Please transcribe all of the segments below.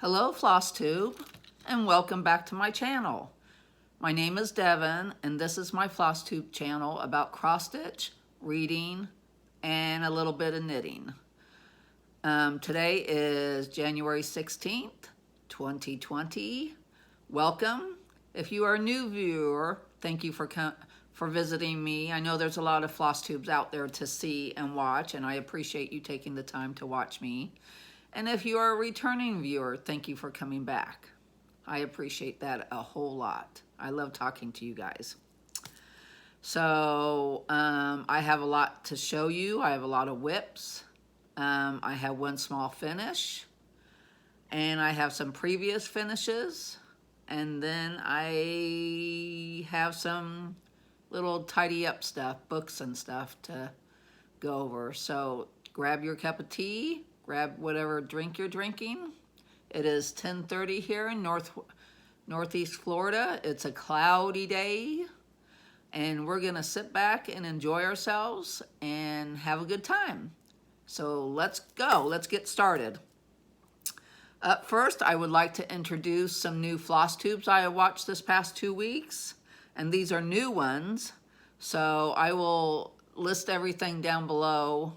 Hello Flosstube, and welcome back to my channel. My name is Devon, and this is my Flosstube channel about cross stitch, reading, and a little bit of knitting. Today is January 16th, 2020. Welcome. If you are a new viewer, thank you for visiting me. I know there's a lot of Flosstubes out there to see and watch, and I appreciate you taking the time to watch me. And if you are a returning viewer, thank you for coming back. I appreciate that a whole lot. I love talking to you guys. So I have a lot to show you. I have a lot of WIPS. I have one small finish. And I have some previous finishes. And then I have some little tidy up stuff, books and stuff to go over. So grab your cup of tea. Grab whatever drink you're drinking. It is 10:30 here in Northeast Florida. It's a cloudy day, and we're gonna sit back and enjoy ourselves and have a good time. So let's go. Let's get started. Up first, I would like to introduce some new Flosstubes I have watched this past 2 weeks, and these are new ones. So I will list everything down below.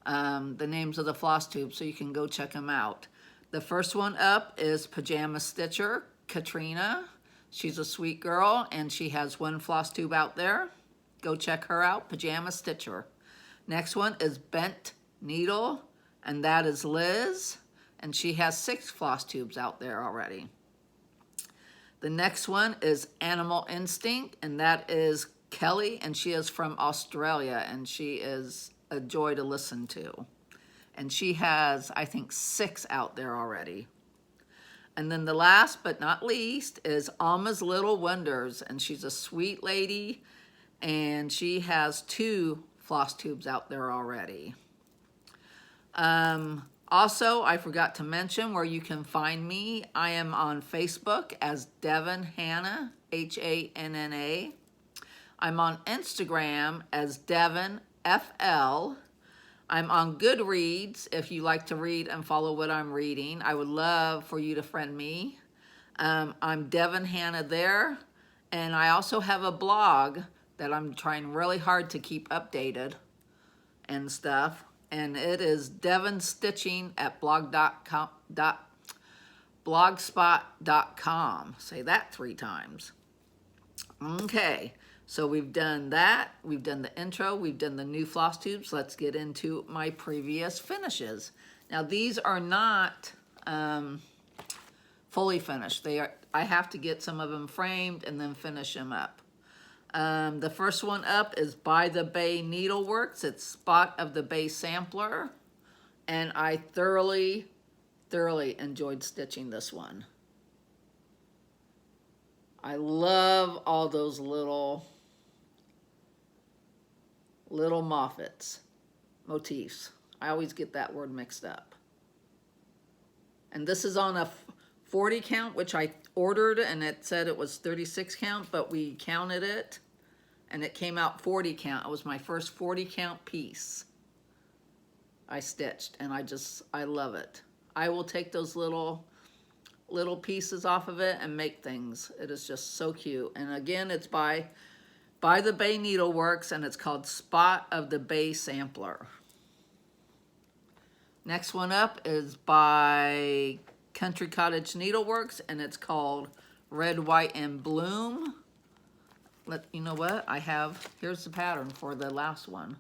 The names of the Flosstubes, so you can go check them out. The first one up is Pajama Stitcher-Katrina. She's a sweet girl, and she has one Flosstube out there. Go check her out, Pajama Stitcher. Next one is Bent Needle, and that is Liz, and she has 6 Flosstubes out there already. The next one is Animal Instinct, and that is Kelly, and she is from Australia, and she is a joy to listen to. And she has, I think, 6 out there already. And then the last but not least is Alma's Little Wonders, and she's a sweet lady, and she has 2 Flosstubes out there already. Also, I forgot to mention where you can find me. I am on Facebook as Devon Hanna, Hanna. I'm on Instagram as DevonFL. I'm on Goodreads if you like to read and follow what I'm reading. I would love for you to friend me. I'm Devon Hanna there. And I also have a blog that I'm trying really hard to keep updated and stuff. And it is Devon Stitching at blogspot.com. Say that 3 times. Okay. So we've done that, we've done the intro, we've done the new Flosstubes. Let's get into my previous finishes. Now these are not fully finished. I have to get some of them framed and then finish them up. The first one up is By the Bay Needleworks. It's Spot of the Bay Sampler. And I thoroughly enjoyed stitching this one. I love all those little motifs. I always get that word mixed up. And this is on a 40 count, which I ordered, and it said it was 36 count, but we counted it, and it came out 40 count. It was my first 40 count piece I stitched, and I love it. I will take those little pieces off of it and make things. It is just so cute. And again, it's by the Bay Needleworks, and it's called Spot of the Bay Sampler. Next one up is by Country Cottage Needleworks, and it's called Red, White, and Bloom. You know what? Here's the pattern for the last one.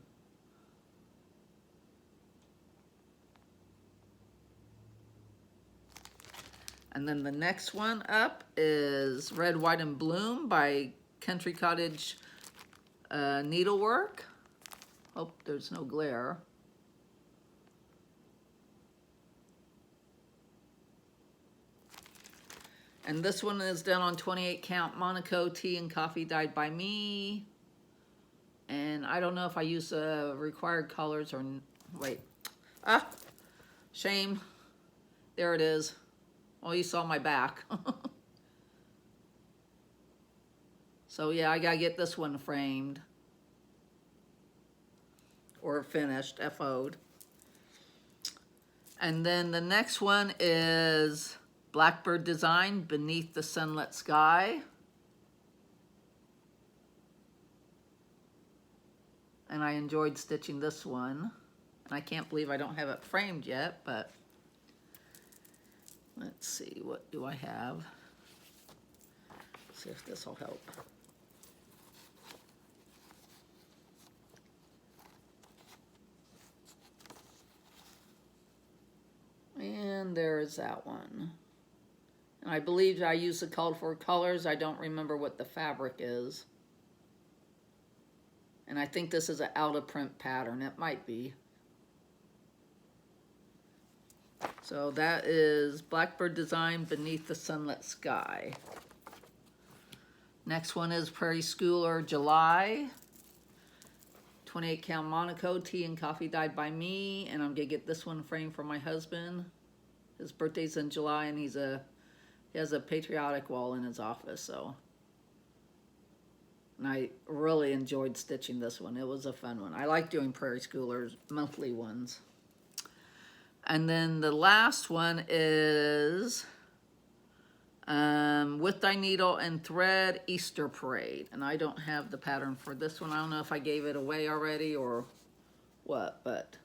And then the next one up is Red, White, and Bloom by Country Cottage Needlework. Hope there's no glare. And this one is done on 28 count Monaco tea and coffee dyed by me. And I don't know if I use required colors or wait. Shame. There it is. Oh, you saw my back. So yeah, I gotta get this one framed. Or finished, FO'd. And then the next one is Blackbird design, Beneath the Sunlit Sky. And I enjoyed stitching this one. And I can't believe I don't have it framed yet, but let's see, what do I have? Let's see if this will help. And there's that one. And I believe I used the called for colors. I don't remember what the fabric is. And I think this is an out of print pattern. It might be. So that is Blackbird design, Beneath the Sunlit Sky. Next one is Prairie Schooler July. 28 count Monaco, tea and coffee dyed by me, and I'm gonna get this one framed for my husband. His birthday's in July, and he has a patriotic wall in his office, so. And I really enjoyed stitching this one. It was a fun one. I like doing Prairie Schoolers monthly ones. And then the last one is With Thy Needle and Thread, Easter Parade. And I don't have the pattern for this one. I don't know if I gave it away already or what, but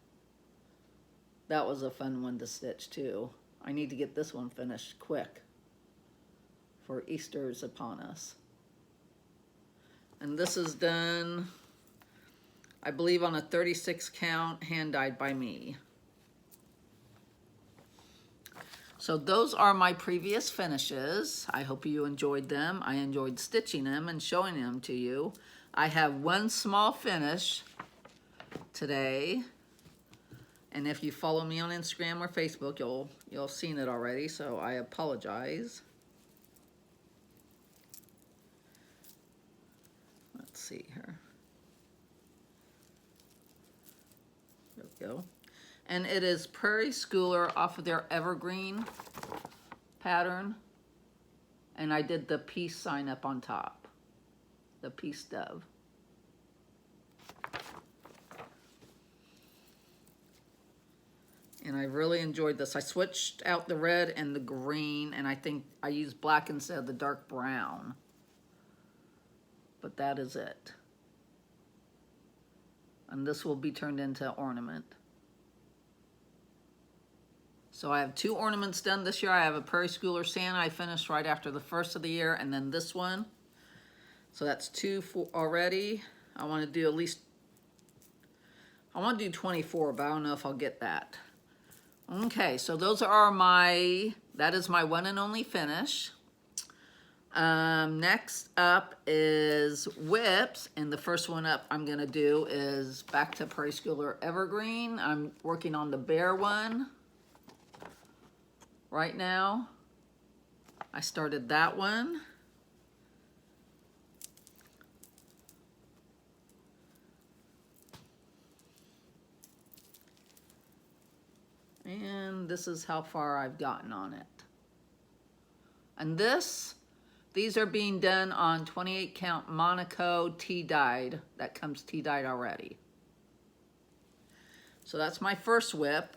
that was a fun one to stitch too. I need to get this one finished quick for Easter's upon us. And this is done, I believe, on a 36 count, hand dyed by me. So those are my previous finishes. I hope you enjoyed them. I enjoyed stitching them and showing them to you. I have one small finish today. And if you follow me on Instagram or Facebook, you'll have seen it already, so I apologize. Let's see here. There we go. And it is Prairie Schooler off of their Evergreen pattern. And I did the peace sign up on top. The peace dove. And I really enjoyed this. I switched out the red and the green, and I think I used black instead of the dark brown. But that is it. And this will be turned into an ornament. So I have 2 ornaments done this year. I have a Prairie Schooler Santa I finished right after the first of the year, and then this one. So that's 2 already. I want to do at least, I want to do 24, but I don't know if I'll get that. Okay, so those are that is my one and only finish. Next up is WIPS, and the first one up I'm gonna do is back to Prairie Schooler Evergreen. I'm working on the bear one right now. I started that one. And this is how far I've gotten on it. And these are being done on 28 count Monaco tea dyed. That comes tea dyed already. So that's my first WIP.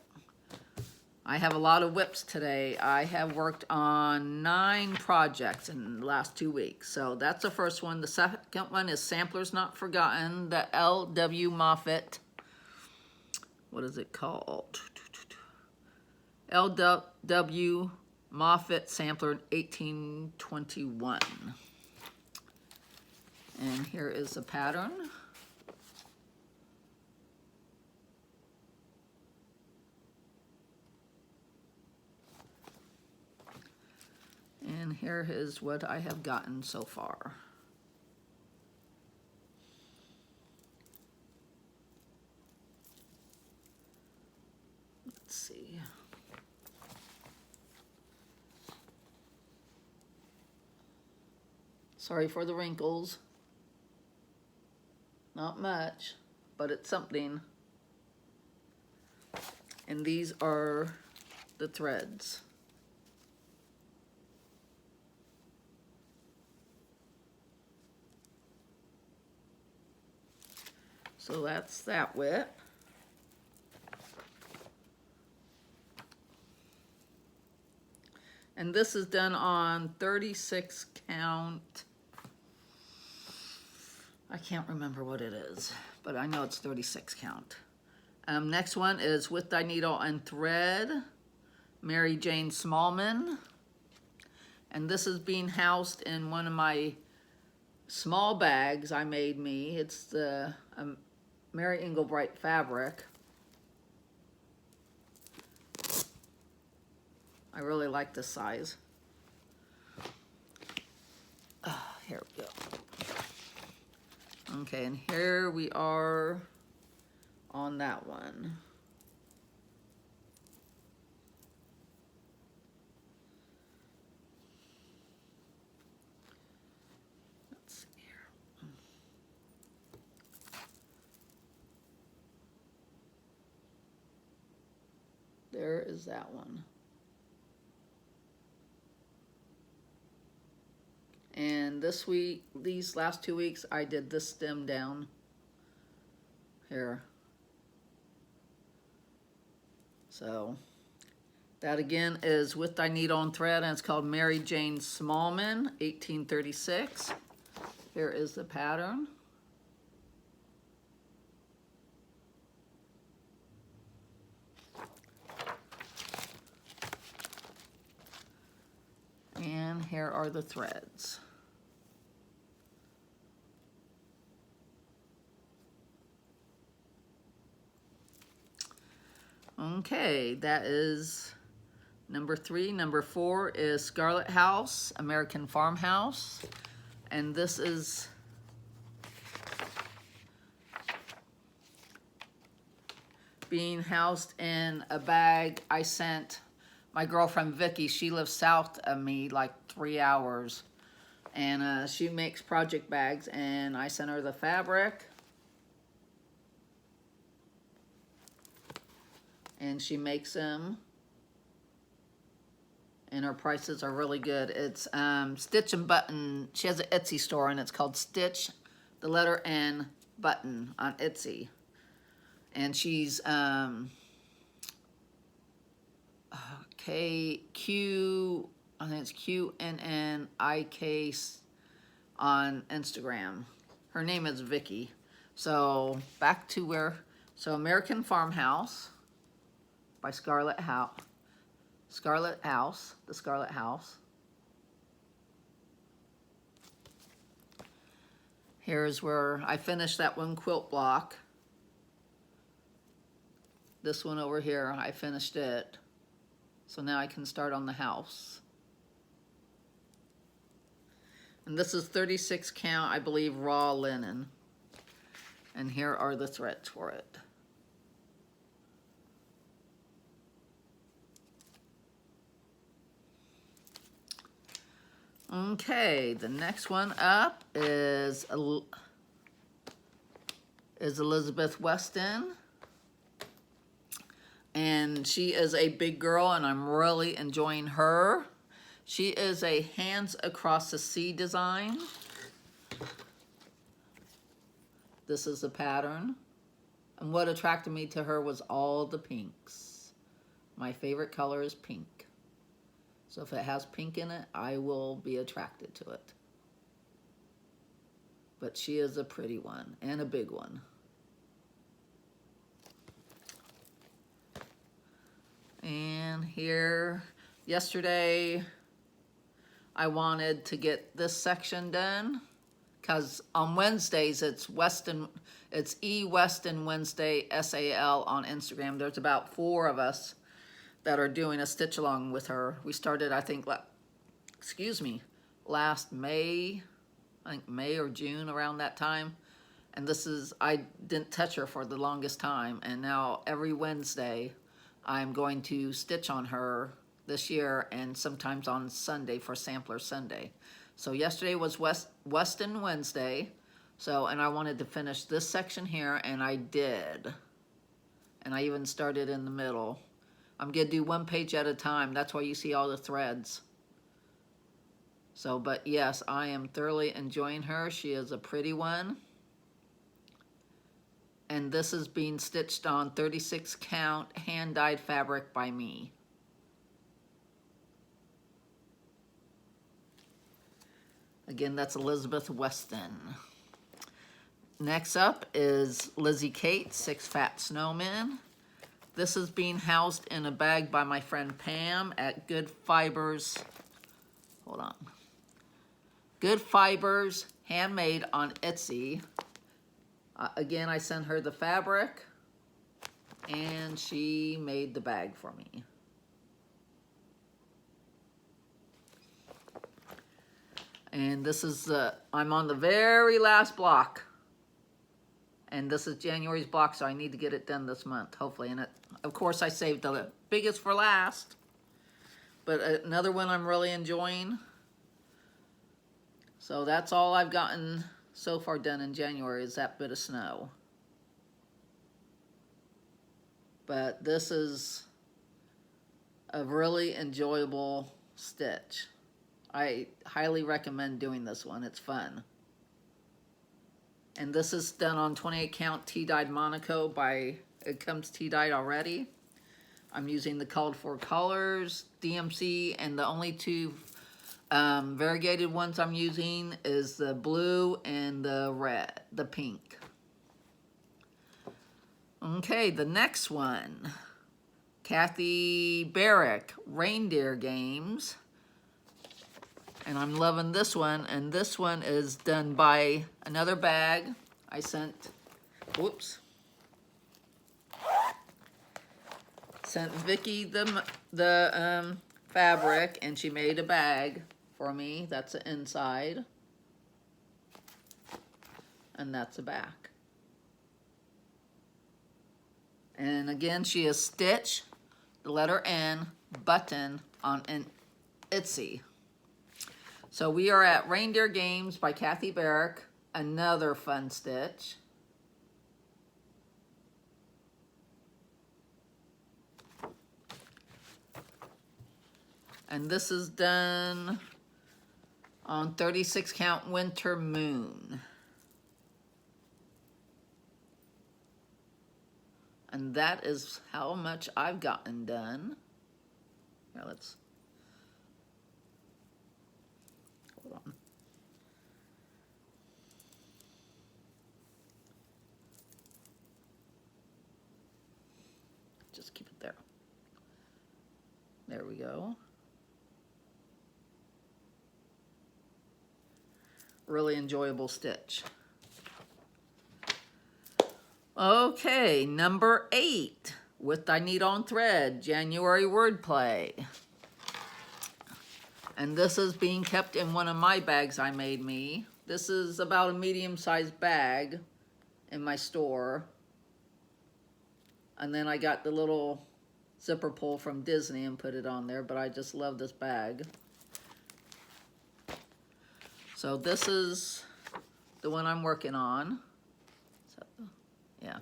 I have a lot of WIPs today. I have worked on 9 projects in the last 2 weeks. So that's the first one. The second one is Samplers Not Forgotten, the L.W. Moffett. What is it called? L.W. Moffett Sampler 1821. And here is the pattern. And here is what I have gotten so far. Let's see. Sorry for the wrinkles. Not much, but it's something. And these are the threads. So that's that WIP. And this is done on 36 count. I can't remember what it is, but I know it's 36 count. Next one is With Thy Needle and Thread, Mary Jane Smallman. And this is being housed in one of my small bags I made me. It's the Mary Englebright fabric. I really like this size. Here we go. Okay, and here we are on that one. Let's see here. There is that one. And this week, these last 2 weeks, I did this stem down here. So that again is With Thy Needle and Thread, and it's called Mary Jane Smallman, 1836. Here is the pattern. And here are the threads. Okay, that is number 3. Number 4 is Scarlet House, American Farmhouse. And this is being housed in a bag I sent my girlfriend Vicki. She lives south of me, like 3 hours. And she makes project bags, and I sent her the fabric. And she makes them, and her prices are really good. It's Stitch-N-Button. She has an Etsy store, and it's called Stitch, the letter N, Button on Etsy. And she's I think it's QNNIK on Instagram. Her name is Vicki. So back to where, so American Farmhouse by Scarlet House. The Scarlet House. Here's where I finished that one quilt block. This one over here, I finished it. So now I can start on the house. And this is 36 count, I believe, raw linen. And here are the threads for it. Okay, the next one up is Elizabeth Weston. And she is a big girl, and I'm really enjoying her. She is a Hands Across the Sea design. This is the pattern. And what attracted me to her was all the pinks. My favorite color is pink. So if it has pink in it, I will be attracted to it. But she is a pretty one and a big one. And here, yesterday, I wanted to get this section done because on Wednesdays it's E Weston Wednesday SAL on Instagram. There's about 4 of us that are doing a stitch along with her. We started, I think, last May, I think May or June, around that time. And this is, I didn't touch her for the longest time, and now every Wednesday I'm going to stitch on her this year, and sometimes on Sunday for Sampler Sunday. So yesterday was Weston Wednesday, and I wanted to finish this section here, and I did. And I even started in the middle. I'm going to do 1 page at a time. That's why you see all the threads. So, but yes, I am thoroughly enjoying her. She is a pretty one. And this is being stitched on 36 count hand-dyed fabric by me. Again, that's Elizabeth Weston. Next up is Lizzie Kate, 6 Fat Snowmen. This is being housed in a bag by my friend Pam at Good Fibers. Hold on. Good Fibers, handmade on Etsy. Again, I sent her the fabric, and she made the bag for me. And this is, I'm on the very last block. And this is January's block, so I need to get it done this month, hopefully. And of course, I saved the biggest for last. But another one I'm really enjoying. So that's all I've gotten so far done in January is that bit of snow. But this is a really enjoyable stitch. I highly recommend doing this one. It's fun. And this is done on 28 count tea-dyed Monaco by, it comes tea-dyed already. I'm using the called for colors, DMC, and the only two variegated ones I'm using is the blue and the red, the pink. Okay, the next one, Kathy Barrick, Reindeer Games. And I'm loving this one, and this one is done by another bag I sent, whoops. Sent Vicki the fabric, and she made a bag for me. That's the inside. And that's the back. And again, she is Stitch, the letter N, button on an Etsy. So we are at Reindeer Games by Kathy Barrick, another fun stitch. And this is done on 36 count Winter Moon. And that is how much I've gotten done. Now let's, hold on. Just keep it there. There we go. Really enjoyable stitch. Okay, number 8 with I Need on Thread, January wordplay. And this is being kept in one of my bags I made me. This is about a medium-sized bag in my store. And then I got the little zipper pull from Disney and put it on there, but I just love this bag. So this is the one I'm working on. So, yeah.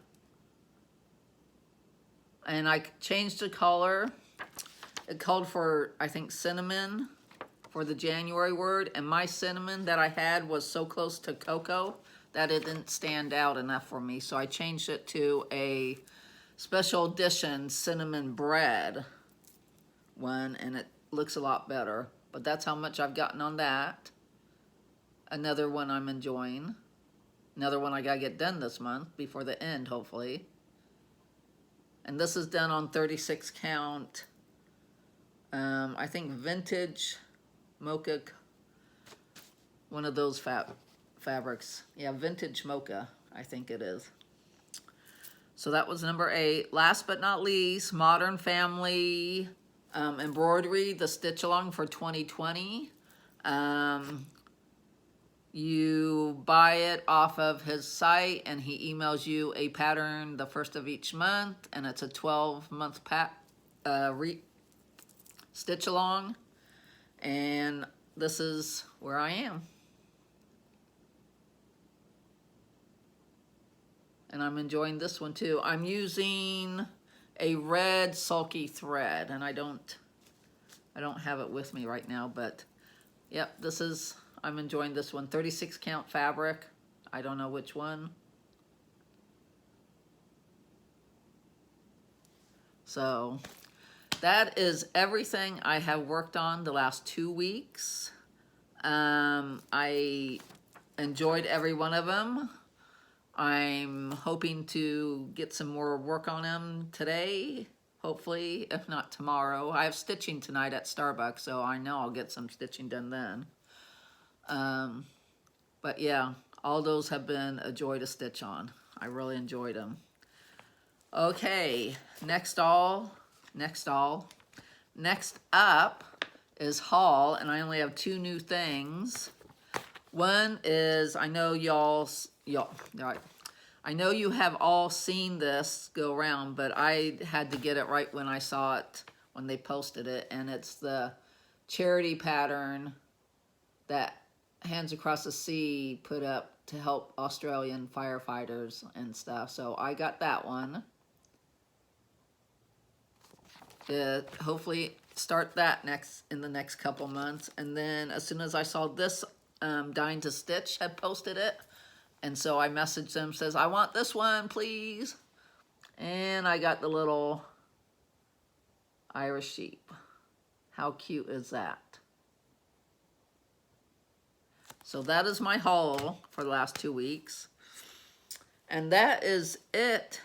And I changed the color. It called for, I think, cinnamon for the January word. And my cinnamon that I had was so close to cocoa that it didn't stand out enough for me. So I changed it to a special edition cinnamon bread one. And it looks a lot better. But that's how much I've gotten on that. Another one I'm enjoying. Another one I gotta get done this month before the end, hopefully. And this is done on 36 count. I think vintage mocha, one of those fabrics. Yeah, vintage mocha, I think it is. So that was number 8. Last but not least, Modern Family embroidery, the stitch along for 2020. You buy it off of his site, and he emails you a pattern the first of each month, and it's a 12-month stitch along. And this is where I am. And I'm enjoying this one too. I'm using a red sulky thread, and I don't have it with me right now, but yep, this is, I'm enjoying this one. 36 count fabric. I don't know which one. So that is everything I have worked on the last 2 weeks. I enjoyed every one of them. I'm hoping to get some more work on them today, hopefully, if not tomorrow. I have stitching tonight at Starbucks, so I know I'll get some stitching done then. But yeah, all those have been a joy to stitch on. I really enjoyed them. Okay, next up is haul, and I only have 2 new things. One is, I know I know you have all seen this go around, but I had to get it right when I saw it, when they posted it, and it's the charity pattern that Hands Across the Sea put up to help Australian firefighters and stuff. So I got that one. Hopefully start that in the next couple months. And then as soon as I saw this, Dying to Stitch had posted it. And so I messaged them, says, I want this one, please. And I got the little Irish sheep. How cute is that? So that is my haul for the last 2 weeks. And that is it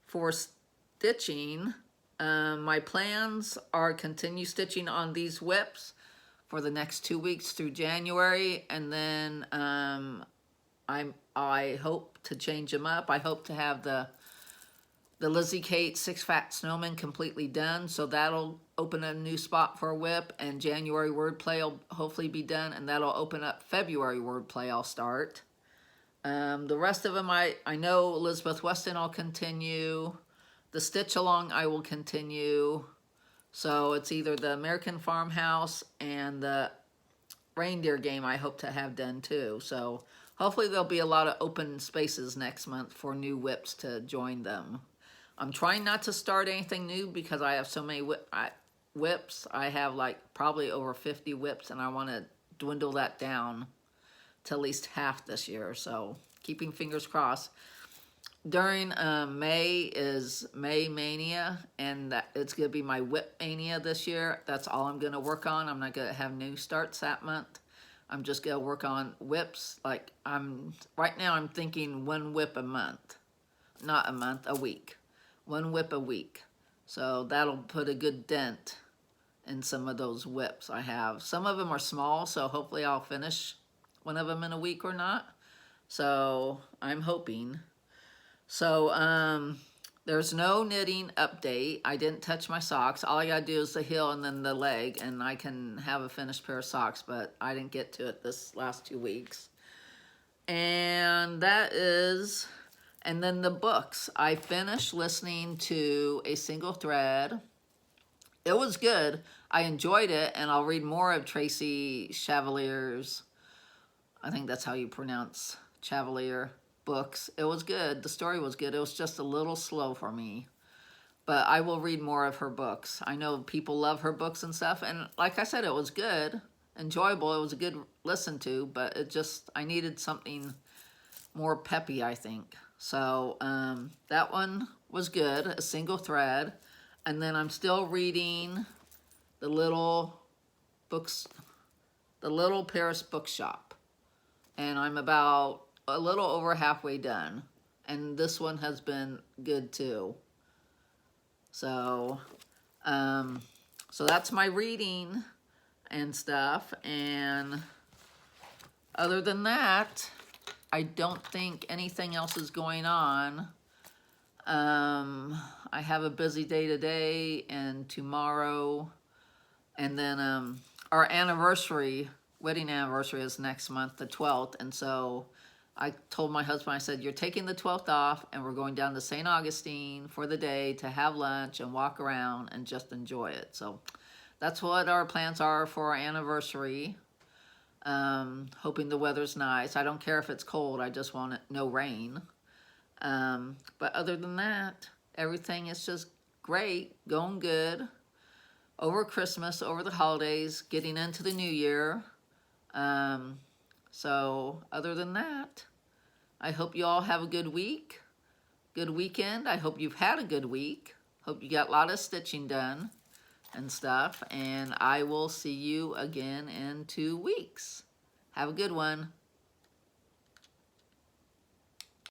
for stitching. My plans are continue stitching on these WIPs for the next 2 weeks through January. And then I hope to change them up. I hope to have the Lizzie Kate 6 Fat Snowmen completely done, so that'll open a new spot for a WIP, and January wordplay will hopefully be done, and that'll open up February wordplay I'll start. The rest of them, I know Elizabeth Weston I'll continue. The Stitch Along I will continue. So it's either the American Farmhouse and the reindeer game I hope to have done too. So hopefully there'll be a lot of open spaces next month for new WIPs to join them. I'm trying not to start anything new because I have so many WIPs. I have like probably over 50 WIPs, and I want to dwindle that down to at least half this year. So keeping fingers crossed. During May is May Mania, and it's going to be my WIP Mania this year. That's all I'm going to work on. I'm not going to have new starts that month. I'm just going to work on WIPs. Like right now I'm thinking 1 WIP a month. Not a month, a week. 1 WIP a week. So that'll put a good dent in some of those WIPs I have. Some of them are small, so hopefully I'll finish one of them in a week or not. So I'm hoping. So there's no knitting update. I didn't touch my socks. All I gotta do is the heel and then the leg, and I can have a finished pair of socks, but I didn't get to it this last 2 weeks. And that is... And then the books. I finished listening to A Single Thread. It was good. I enjoyed it, and I'll read more of Tracy Chevalier's, I think that's how you pronounce Chevalier, books. It was good. The story was good. It was just a little slow for me. But I will read more of her books. I know people love her books and stuff, and like I said, it was good, enjoyable. It was a good listen to, but I needed something more peppy, I think. So that one was good, A Single Thread. And then I'm still reading the Little Paris Bookshop. And I'm about a little over halfway done. And this one has been good too. So, so that's my reading and stuff. And other than that, I don't think anything else is going on. I have a busy day today and tomorrow. And then our wedding anniversary is next month, the 12th. And so I told my husband, I said, you're taking the 12th off, and we're going down to St. Augustine for the day to have lunch and walk around and just enjoy it. So that's what our plans are for our anniversary. Hoping the weather's nice. I don't care if it's cold. I just want no rain. But other than that, everything is just great, going good. Over Christmas, over the holidays, getting into the new year. So other than that, I hope you all have a good week, good weekend. I hope you've had a good week. Hope you got a lot of stitching done. and stuff. And I will see you again in 2 weeks. Have a good one.